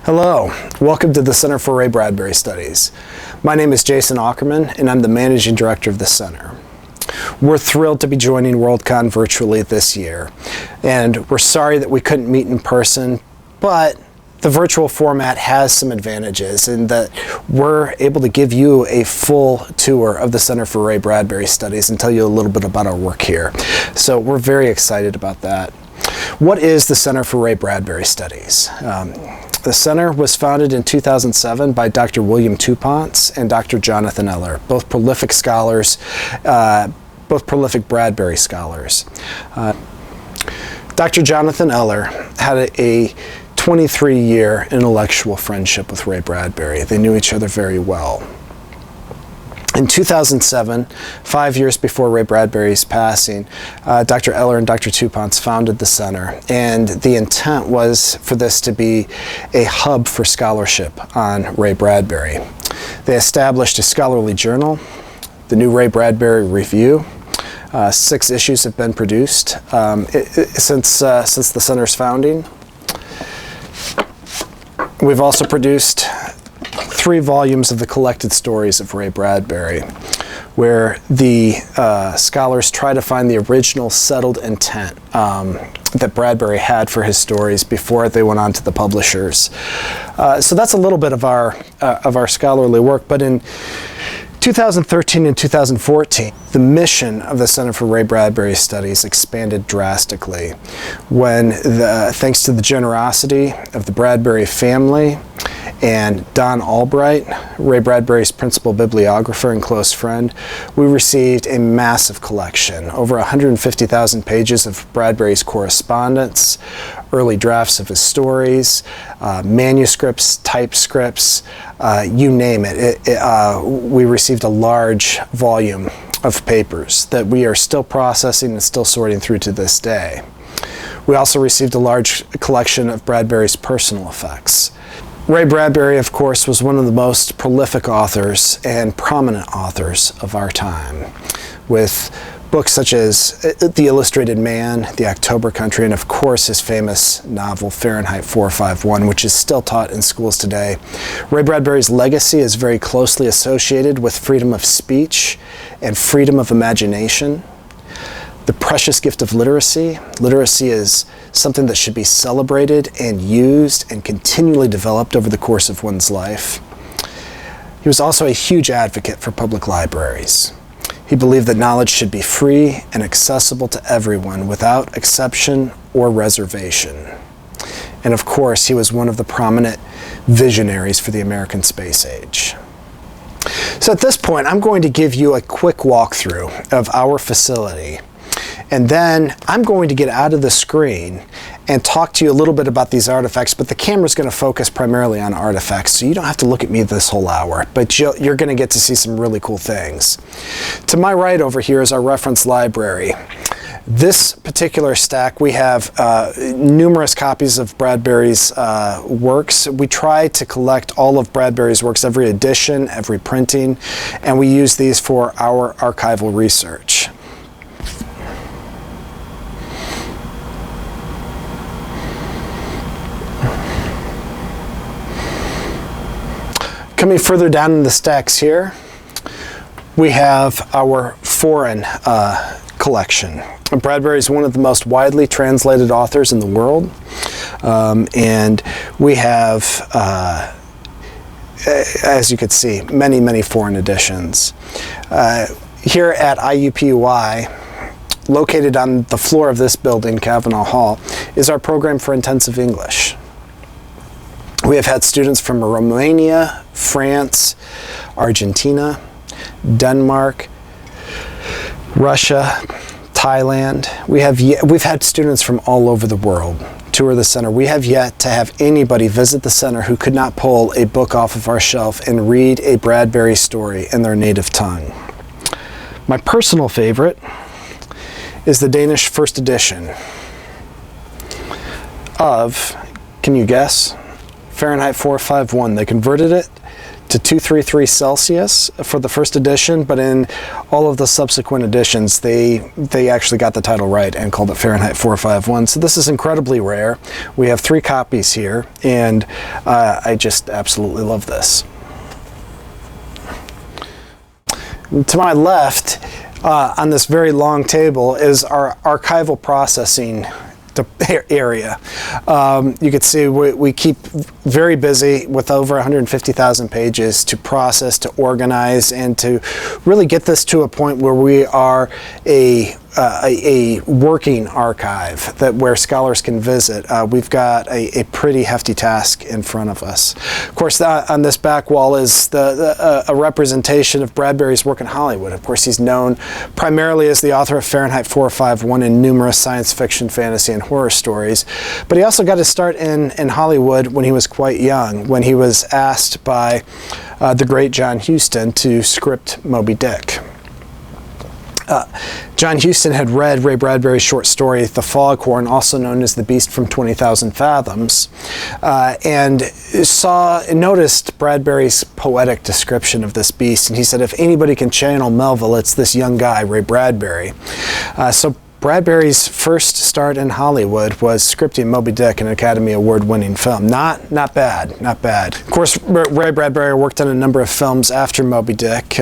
Hello, welcome to the Center for Ray Bradbury Studies. My name is Jason Ackerman and I'm the Managing Director of the Center. We're thrilled to be joining Worldcon virtually this year, and we're sorry that we couldn't meet in person, but the virtual format has some advantages in that we're able to give you a full tour of the Center for Ray Bradbury Studies and tell you a little bit about our work here. So we're very excited about that. What is the Center for Ray Bradbury Studies? The center was founded in 2007 by Dr. William Touponce and Dr. Jonathan Eller, both prolific scholars, both prolific Bradbury scholars. Dr. Jonathan Eller had a 23-year intellectual friendship with Ray Bradbury. They knew each other very well. In 2007, 5 years before Ray Bradbury's passing, Dr. Eller and Dr. Touponce founded the center, and the intent was for this to be a hub for scholarship on Ray Bradbury. They established a scholarly journal, the New Ray Bradbury Review. 6 issues have been produced since the center's founding. We've also produced 3 volumes of the collected stories of Ray Bradbury, where the scholars try to find the original settled intent that Bradbury had for his stories before they went on to the publishers. So that's a little bit of our scholarly work, but in 2013 and 2014, the mission of the Center for Ray Bradbury Studies expanded drastically when, thanks to the generosity of the Bradbury family and Don Albright, Ray Bradbury's principal bibliographer and close friend, we received a massive collection, over 150,000 pages of Bradbury's correspondence, early drafts of his stories, manuscripts, typescripts, you name it. We received a large volume of papers that we are still processing and still sorting through to this day. We also received a large collection of Bradbury's personal effects. Ray Bradbury, of course, was one of the most prolific authors and prominent authors of our time, with books such as The Illustrated Man, The October Country, and of course his famous novel Fahrenheit 451, which is still taught in schools today. Ray Bradbury's legacy is very closely associated with freedom of speech and freedom of imagination. The precious gift of literacy. Literacy is something that should be celebrated and used and continually developed over the course of one's life. He was also a huge advocate for public libraries. He believed that knowledge should be free and accessible to everyone without exception or reservation. And of course, he was one of the prominent visionaries for the American space age. So at this point, I'm going to give you a quick walkthrough of our facility. And then I'm going to get out of the screen and talk to you a little bit about these artifacts, but the camera's going to focus primarily on artifacts, so you don't have to look at me this whole hour, but you're going to get to see some really cool things. To my right over here is our reference library. This particular stack, we have numerous copies of Bradbury's works. We try to collect all of Bradbury's works, every edition, every printing, and we use these for our archival research. Coming further down in the stacks here, we have our foreign collection. Bradbury is one of the most widely translated authors in the world, and we have, as you can see, many foreign editions. Here at IUPUI, located on the floor of this building, Kavanaugh Hall, is our program for intensive English. We have had students from Romania, France, Argentina, Denmark, Russia, Thailand. We've had students from all over the world tour the center. We have yet to have anybody visit the center who could not pull a book off of our shelf and read a Bradbury story in their native tongue. My personal favorite is the Danish first edition of, can you guess? Fahrenheit 451. They converted it to 233 Celsius for the first edition, but in all of the subsequent editions, they actually got the title right and called it Fahrenheit 451. So this is incredibly rare. We have 3 copies here, and I just absolutely love this. To my left, on this very long table, is our archival processing area. You can see we keep very busy with over 150,000 pages to process, to organize, and to really get this to a point where we are a working archive where scholars can visit. We've got a pretty hefty task in front of us. Of course, on this back wall is a representation of Bradbury's work in Hollywood. Of course, he's known primarily as the author of Fahrenheit 451 and numerous science fiction, fantasy, and horror stories. But he also got his start in Hollywood when he was quite young, when he was asked by the great John Huston to script Moby Dick. John Huston had read Ray Bradbury's short story, The Foghorn, also known as The Beast from 20,000 Fathoms, and noticed Bradbury's poetic description of this beast, and he said, if anybody can channel Melville, it's this young guy, Ray Bradbury. So Bradbury's first start in Hollywood was scripting Moby Dick, an Academy Award-winning film. Not bad, not bad. Of course, Ray Bradbury worked on a number of films after Moby Dick.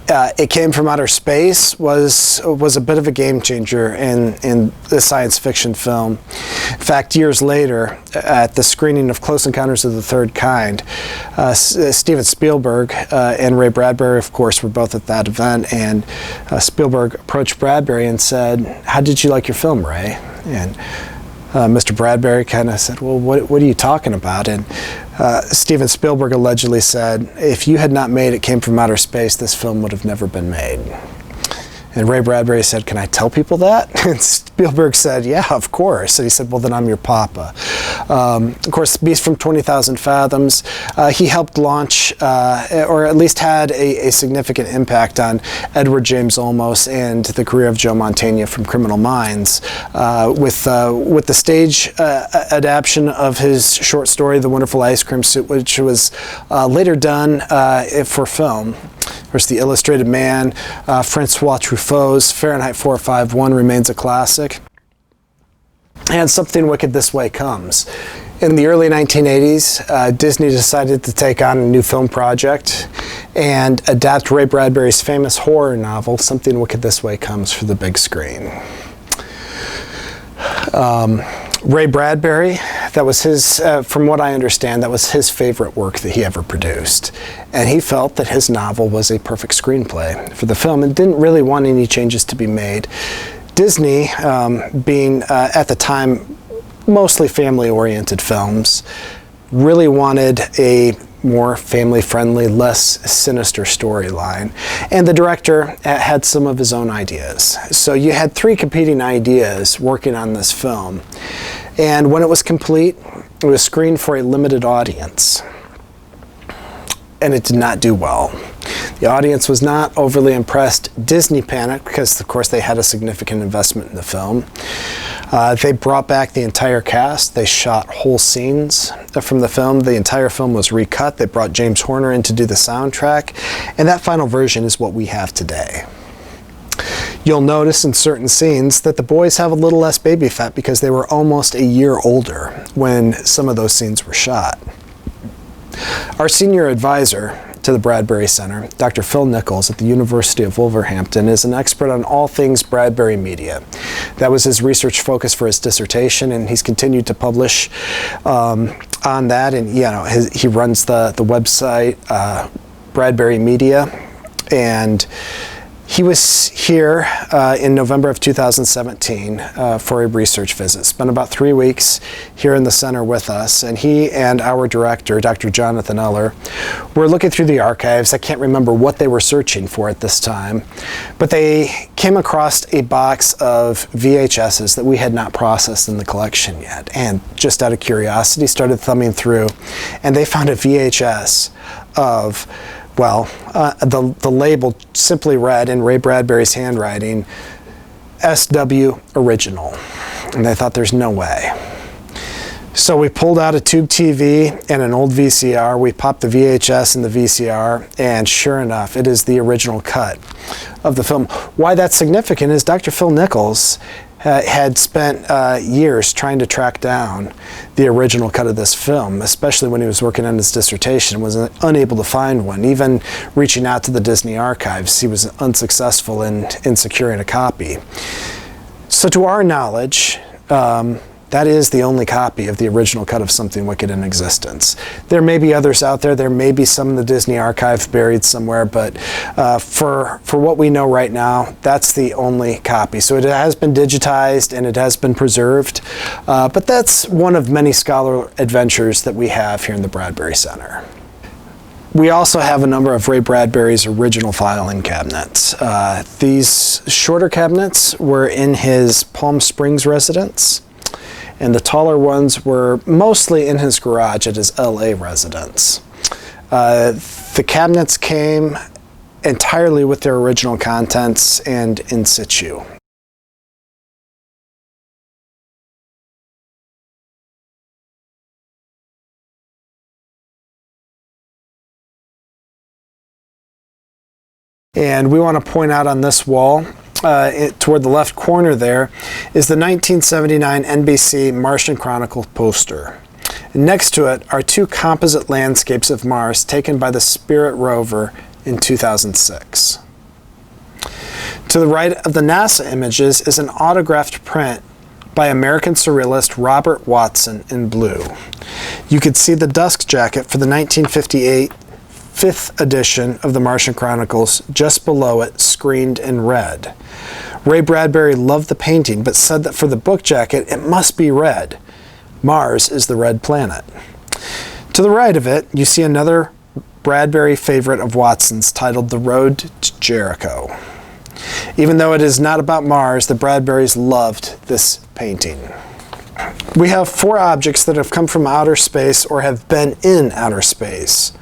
It Came from Outer Space was a bit of a game changer in the science fiction film. In fact, years later, at the screening of Close Encounters of the Third Kind, Steven Spielberg and Ray Bradbury, of course, were both at that event, and Spielberg approached Bradbury and said, how did you like your film, Ray? And Mr. Bradbury kind of said, well, what are you talking about? And Steven Spielberg allegedly said, if you had not made It Came from Outer Space, this film would have never been made. And Ray Bradbury said, can I tell people that? And Spielberg said, yeah, of course. And he said, well, then I'm your papa. Of course, Beast from 20,000 Fathoms, he helped launch, or at least had a significant impact on Edward James Olmos and the career of Joe Mantegna from Criminal Minds, with the stage adaptation of his short story, The Wonderful Ice Cream Suit, which was later done for film. Of course, The Illustrated Man, Francois Truffaut's Fahrenheit 451 remains a classic. And Something Wicked This Way Comes. In the early 1980s, Disney decided to take on a new film project and adapt Ray Bradbury's famous horror novel, Something Wicked This Way Comes, for the big screen. Ray Bradbury, that was his, from what I understand, that was his favorite work that he ever produced. And he felt that his novel was a perfect screenplay for the film and didn't really want any changes to be made. Disney, being at the time mostly family-oriented films, really wanted a more family-friendly, less sinister storyline. And the director had some of his own ideas. So you had 3 competing ideas working on this film. And when it was complete, it was screened for a limited audience. And it did not do well. The audience was not overly impressed. Disney panicked because, of course, they had a significant investment in the film. They brought back the entire cast. They shot whole scenes from the film. The entire film was recut. They brought James Horner in to do the soundtrack. And that final version is what we have today. You'll notice in certain scenes that the boys have a little less baby fat because they were almost a year older when some of those scenes were shot. Our senior advisor to the Bradbury Center, Dr. Phil Nichols at the University of Wolverhampton, is an expert on all things Bradbury media. That was his research focus for his dissertation, and he's continued to publish on that. And he runs the website Bradbury Media, and he was here in November of 2017 for a research visit. Spent about 3 weeks here in the center with us, and he and our director, Dr. Jonathan Eller, were looking through the archives. I can't remember what they were searching for at this time, but they came across a box of VHSs that we had not processed in the collection yet, and just out of curiosity started thumbing through, and they found a VHS of, well, the label simply read in Ray Bradbury's handwriting, SW Original. And they thought, there's no way. So we pulled out a tube TV and an old VCR. We popped the VHS in the VCR, and sure enough, it is the original cut of the film. Why that's significant is Dr. Phil Nichols had spent years trying to track down the original cut of this film, especially when he was working on his dissertation, was unable to find one. Even reaching out to the Disney archives, he was unsuccessful in securing a copy. So to our knowledge, that is the only copy of the original cut of Something Wicked in existence. There may be others out there. There may be some in the Disney archive buried somewhere, but for what we know right now, that's the only copy. So it has been digitized and it has been preserved, but that's one of many scholar adventures that we have here in the Bradbury Center. We also have a number of Ray Bradbury's original filing cabinets. These shorter cabinets were in his Palm Springs residence, and the taller ones were mostly in his garage at his LA residence. The cabinets came entirely with their original contents and in situ. And we want to point out on this wall, toward the left corner there, is the 1979 NBC Martian Chronicle poster. And next to it are two composite landscapes of Mars taken by the Spirit rover in 2006. To the right of the NASA images is an autographed print by American surrealist Robert Watson in blue. You could see the dust jacket for the 1958 5th edition of the Martian Chronicles just below it, screened in red. Ray Bradbury loved the painting, but said that for the book jacket, it must be red. Mars is the red planet. To the right of it, you see another Bradbury favorite of Watson's titled The Road to Jericho. Even though it is not about Mars, the Bradburys loved this painting. We have 4 objects that have come from outer space or have been in outer space.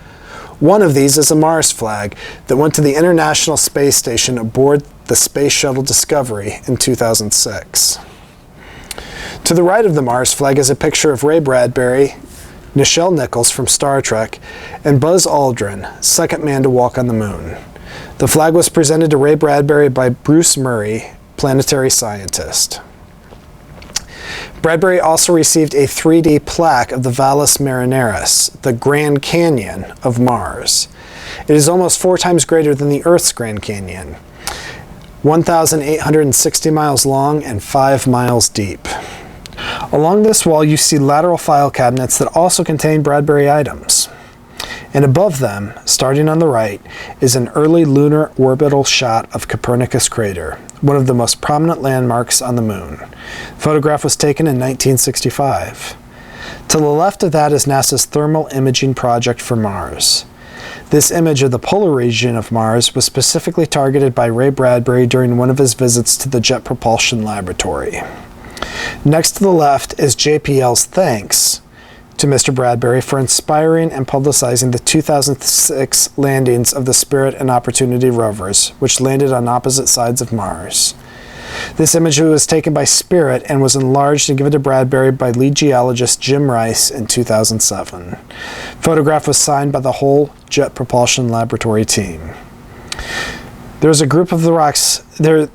One of these is a Mars flag that went to the International Space Station aboard the Space Shuttle Discovery in 2006. To the right of the Mars flag is a picture of Ray Bradbury, Nichelle Nichols from Star Trek, and Buzz Aldrin, second man to walk on the moon. The flag was presented to Ray Bradbury by Bruce Murray, planetary scientist. Bradbury also received a 3D plaque of the Valles Marineris, the Grand Canyon of Mars. It is almost 4 times greater than the Earth's Grand Canyon, 1,860 miles long and 5 miles deep. Along this wall, you see lateral file cabinets that also contain Bradbury items. And above them, starting on the right, is an early lunar orbital shot of Copernicus crater, one of the most prominent landmarks on the moon. The photograph was taken in 1965. To the left of that is NASA's thermal imaging project for Mars. This image of the polar region of Mars was specifically targeted by Ray Bradbury during one of his visits to the Jet Propulsion Laboratory. Next to the left is JPL's thanks to Mr. Bradbury for inspiring and publicizing the 2006 landings of the Spirit and Opportunity rovers, which landed on opposite sides of Mars. This image was taken by Spirit and was enlarged and given to Bradbury by lead geologist Jim Rice in 2007. The photograph was signed by the whole Jet Propulsion Laboratory team. There is a group of rocks in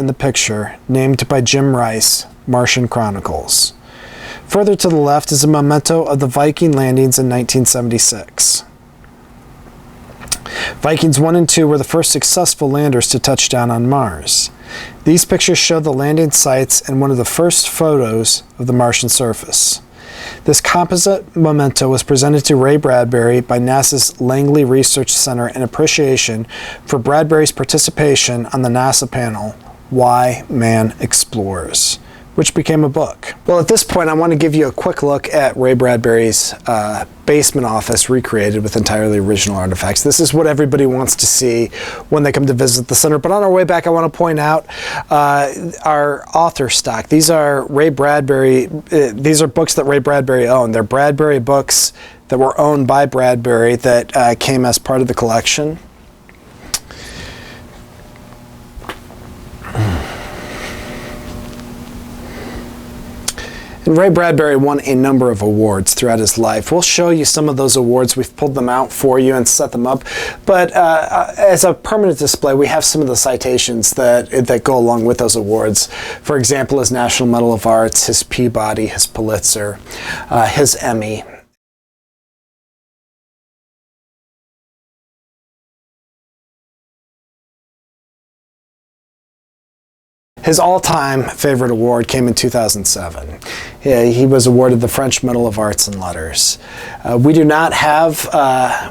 the picture named by Jim Rice, Martian Chronicles. Further to the left is a memento of the Viking landings in 1976. Vikings 1 and 2 were the first successful landers to touch down on Mars. These pictures show the landing sites and one of the first photos of the Martian surface. This composite memento was presented to Ray Bradbury by NASA's Langley Research Center in appreciation for Bradbury's participation on the NASA panel, Why Man Explores, which became a book. Well, at this point, I want to give you a quick look at Ray Bradbury's basement office recreated with entirely original artifacts. This is what everybody wants to see when they come to visit the center. But on our way back, I want to point out our author stock. These are Ray Bradbury, these are books that Ray Bradbury owned. They're Bradbury books that were owned by Bradbury that came as part of the collection. And Ray Bradbury won a number of awards throughout his life. We'll show you some of those awards. We've pulled them out for you and set them up. But as a permanent display, we have some of the citations that go along with those awards. For example, his National Medal of Arts, his Peabody, his Pulitzer, his Emmy. His all-time favorite award came in 2007. He was awarded the French Medal of Arts and Letters. We do not have,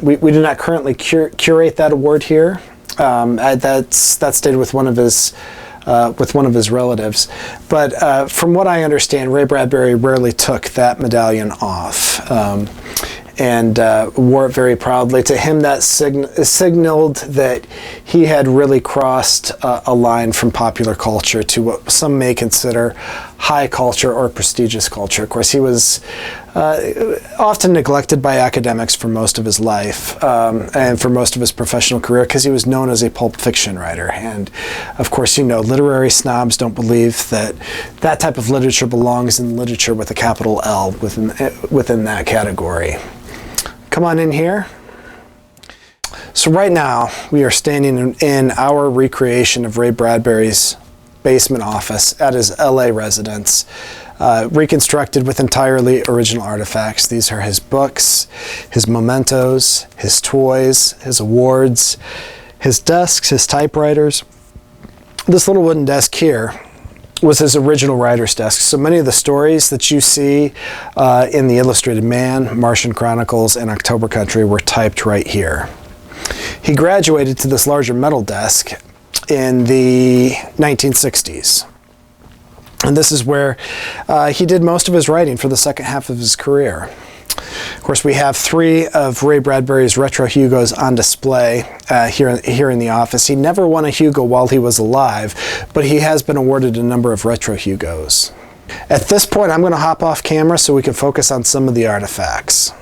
we do not currently curate that award here. That's stayed with one of his relatives. But from what I understand, Ray Bradbury rarely took that medallion off. And wore it very proudly. To him, that signaled that he had really crossed a line from popular culture to what some may consider high culture or prestigious culture. Of course, he was often neglected by academics for most of his life and for most of his professional career because he was known as a pulp fiction writer. And of course, you know, literary snobs don't believe that that type of literature belongs in literature with a capital L within that category. Come on in here. So right now, we are standing in our recreation of Ray Bradbury's basement office at his LA residence, reconstructed with entirely original artifacts. These are his books, his mementos, his toys, his awards, his desks, his typewriters. This little wooden desk here was his original writer's desk. So many of the stories that you see in The Illustrated Man, Martian Chronicles, and October Country were typed right here. He graduated to this larger metal desk in the 1960s. And this is where he did most of his writing for the second half of his career. Of course, we have 3 of Ray Bradbury's retro Hugos on display here in the office. He never won a Hugo while he was alive, but he has been awarded a number of retro Hugos. At this point, I'm going to hop off camera so we can focus on some of the artifacts.